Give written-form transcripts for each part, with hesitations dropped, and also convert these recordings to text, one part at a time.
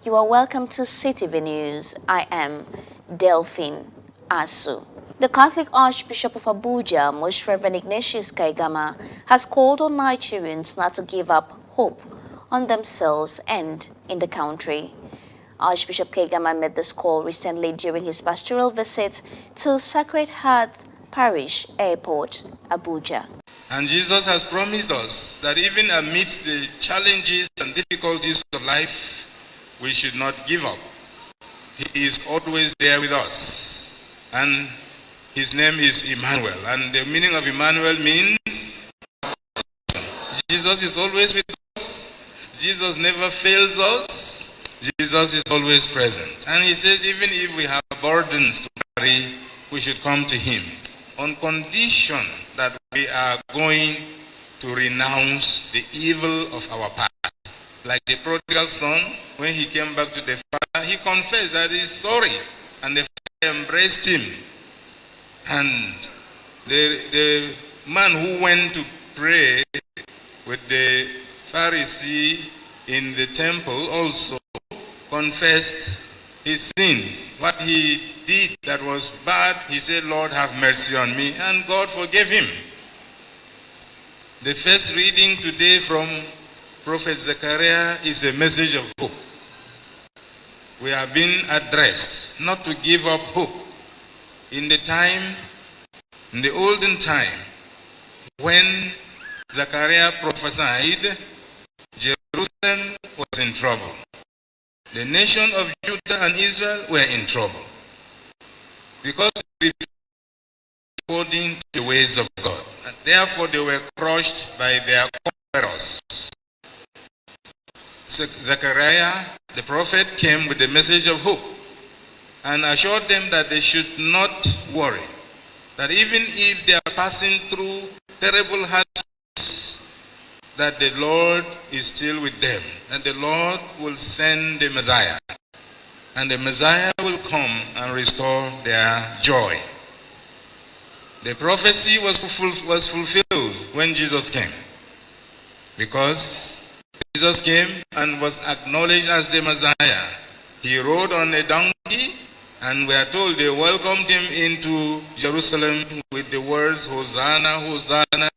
You are welcome to CTV News. I am Delphine Asu. The Catholic Archbishop of Abuja, Most Reverend Ignatius Kaigama, has called on Nigerians not to give up hope on themselves and in the country. Archbishop Kaigama made this call recently during his pastoral visit to Sacred Heart Parish Airport, Abuja. And Jesus has promised us that even amidst the challenges and difficulties of life, we should not give up. He is always there with us. And his name is Emmanuel. And the meaning of Emmanuel means Jesus is always with us. Jesus never fails us. Jesus is always present. And he says even if we have burdens to carry, we should come to him on condition that we are going to renounce the evil of our past. Like the prodigal son, when he came back to the father, he confessed that he's sorry, and the father embraced him. And the man who went to pray with the Pharisee in the temple also confessed his sins. What he did that was bad, he said, Lord, have mercy on me, and God forgave him. The first reading today from Prophet Zechariah is a message of hope. We have been addressed not to give up hope. In the olden time, when Zechariah prophesied, Jerusalem was in trouble. The nation of Judah and Israel were in trouble because they refused according to the ways of God. And therefore they were crushed by their conquerors. Zechariah, the prophet, came with the message of hope and assured them that they should not worry, that even if they are passing through terrible hardships, that the Lord is still with them, and the Lord will send the Messiah, and the Messiah will come and restore their joy. The prophecy was fulfilled when Jesus came, because Jesus came and was acknowledged as the Messiah. He rode on a donkey, and we are told they welcomed him into Jerusalem with the words, Hosanna, Hosanna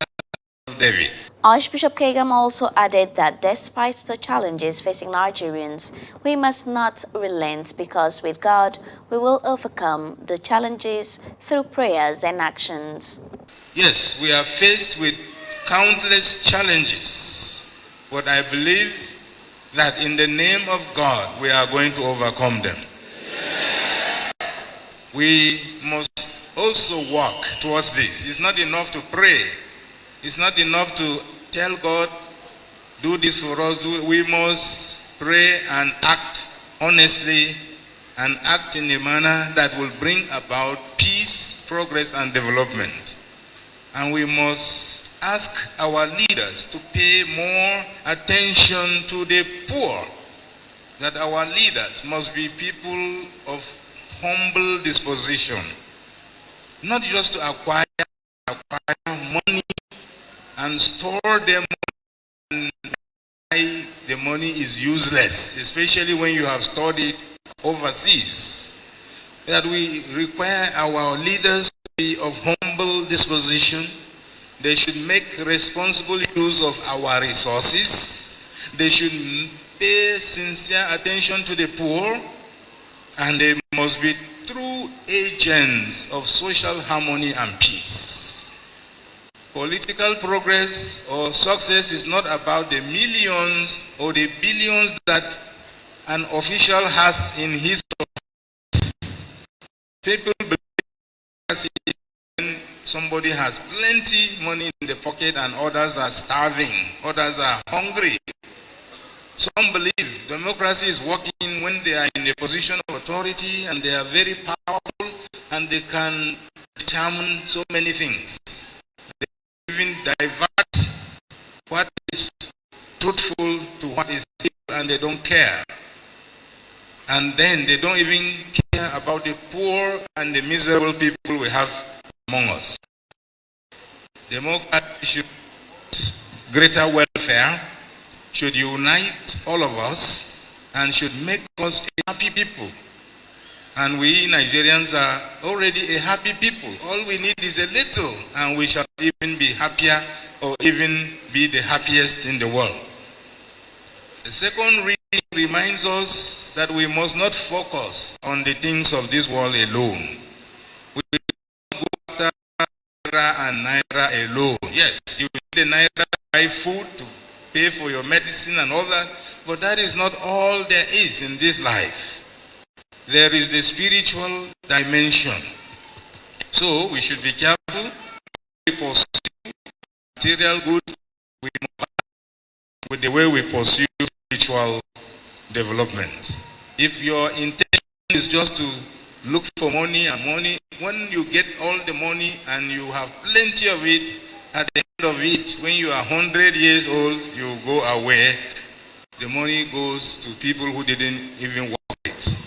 of David. Archbishop Kaigama also added that despite the challenges facing Nigerians, we must not relent, because with God we will overcome the challenges through prayers and actions. Yes, we are faced with countless challenges, but I believe that in the name of God we are going to overcome them. We must also walk towards this. It's not enough to pray. It's not enough to tell God, do this for us. We must pray and act honestly and act in a manner that will bring about peace, progress, and development. And we must ask our leaders to pay more attention to the poor. That our leaders must be people of humble disposition, not just to acquire money and store them, and the money is useless, especially when you have stored it overseas. That we require our leaders to be of humble disposition. They should make responsible use of our resources. They should pay sincere attention to the poor, and they must be true agents of social harmony and peace. Political progress or success is not about the millions or the billions that an official has in his pocket. People believe when somebody has plenty money in the pocket and others are starving, others are hungry. Some believe democracy is working when they are in a position of authority and they are very powerful and they can determine so many things. They even divert what is truthful to what is evil, and they don't care. And then they don't even care about the poor and the miserable people we have among us. Democracy should greater welfare, should unite all of us, and should make us a happy people. And we Nigerians are already a happy people. All we need is a little, and we shall even be happier, or even be the happiest in the world. The second reading reminds us that we must not focus on the things of this world alone. We will not go after naira and naira alone. Yes, you need the naira to buy food, to pay for your medicine and all that, but that is not all there is in this life. There is the spiritual dimension. So we should be careful. We pursue material good with the way we pursue spiritual development. If your intention is just to look for money and money, when you get all the money and you have plenty of it, at the end of it, when you are 100 years old, you go away. The money goes to people who didn't even work it.